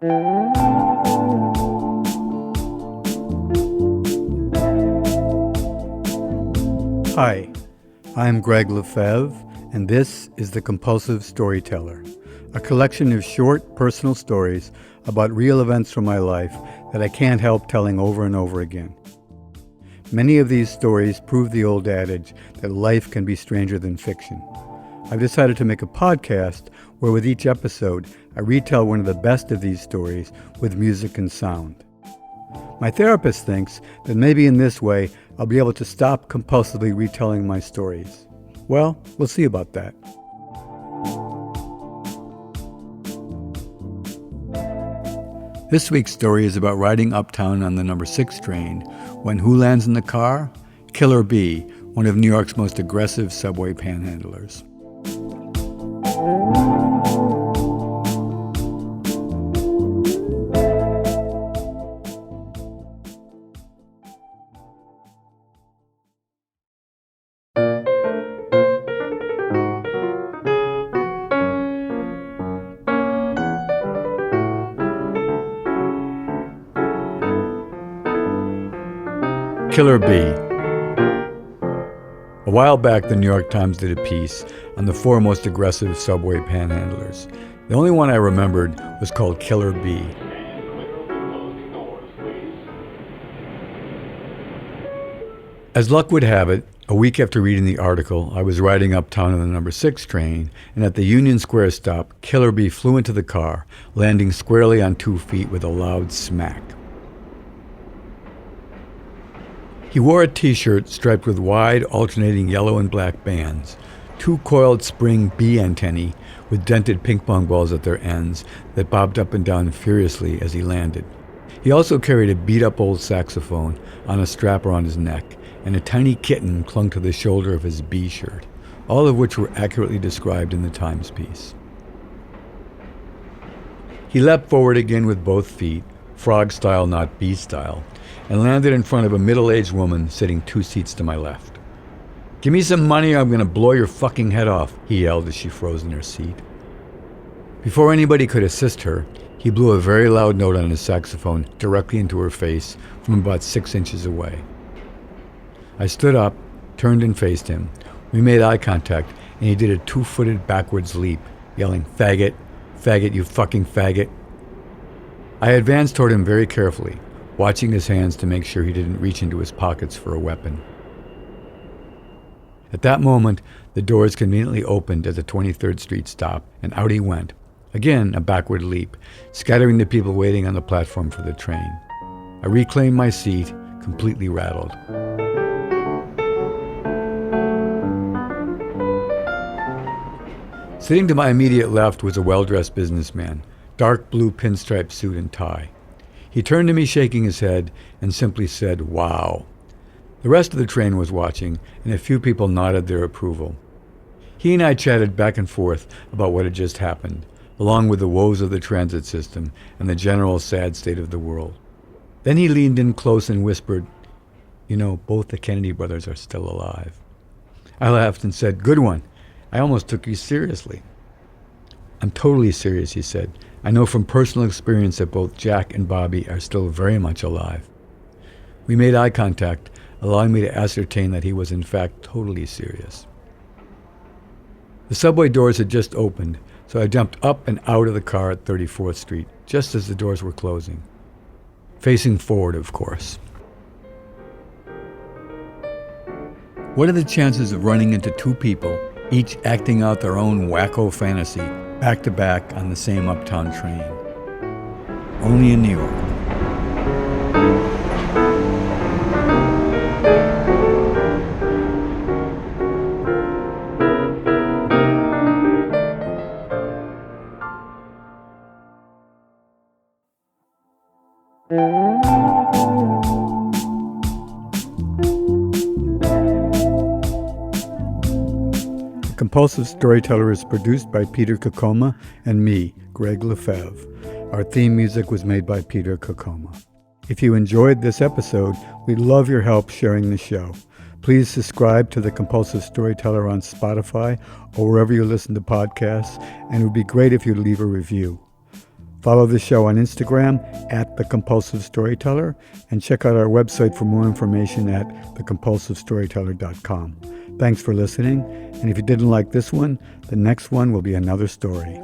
Hi, I'm Gregg Lefebvre, and this is The Compulsive Storyteller, a collection of short, personal stories about real events from my life that I can't help telling over and over again. Many of these stories prove the old adage that life can be stranger than fiction. I've decided to make a podcast where with each episode, I retell one of the best of these stories with music and sound. My therapist thinks that maybe in this way, I'll be able to stop compulsively retelling my stories. Well, we'll see about that. This week's story is about riding uptown on the number 6 train when who lands in the car? Killer Bee, one of New York's most aggressive subway panhandlers. Killer Bee. A while back, the New York Times did a piece on the 4 most aggressive subway panhandlers. The only one I remembered was called Killer Bee. As luck would have it, a week after reading the article, I was riding uptown on the number 6 train, and at the Union Square stop, Killer Bee flew into the car, landing squarely on 2 feet with a loud smack. He wore a t-shirt striped with wide, alternating yellow and black bands, 2 coiled spring bee antennae with dented ping-pong balls at their ends that bobbed up and down furiously as he landed. He also carried a beat-up old saxophone on a strap around his neck, and a tiny kitten clung to the shoulder of his bee shirt, all of which were accurately described in the Times piece. He leapt forward again with both feet, frog style, not bee style, and landed in front of a middle-aged woman sitting 2 seats to my left. "Give me some money or I'm going to blow your fucking head off," he yelled as she froze in her seat. Before anybody could assist her, he blew a very loud note on his saxophone directly into her face from about 6 inches away. I stood up, turned and faced him. We made eye contact, and he did a 2-footed backwards leap, yelling, "Faggot, faggot, you fucking faggot." I advanced toward him very carefully, watching his hands to make sure he didn't reach into his pockets for a weapon. At that moment, the doors conveniently opened at the 23rd Street stop, and out he went. Again, a backward leap, scattering the people waiting on the platform for the train. I reclaimed my seat, completely rattled. Sitting to my immediate left was a well-dressed businessman, dark blue pinstripe suit and tie. He turned to me shaking his head and simply said, "Wow." The rest of the train was watching, and a few people nodded their approval. He and I chatted back and forth about what had just happened, along with the woes of the transit system and the general sad state of the world. Then he leaned in close and whispered, "You know, both the Kennedy brothers are still alive." I laughed and said, "Good one. I almost took you seriously." "I'm totally serious," he said. "I know from personal experience that both Jack and Bobby are still very much alive." We made eye contact, allowing me to ascertain that he was in fact totally serious. The subway doors had just opened, so I jumped up and out of the car at 34th Street, just as the doors were closing. Facing forward, of course. What are the chances of running into 2 people, each acting out their own wacko fantasy, back to back on the same uptown train? Only in New York. The Compulsive Storyteller is produced by Peter Kokoma and me, Gregg Lefebvre. Our theme music was made by Peter Kokoma. If you enjoyed this episode, we'd love your help sharing the show. Please subscribe to The Compulsive Storyteller on Spotify or wherever you listen to podcasts, and it would be great if you'd leave a review. Follow the show on Instagram at The Compulsive Storyteller, and check out our website for more information at thecompulsivestoryteller.com. Thanks for listening, and if you didn't like this one, the next one will be another story.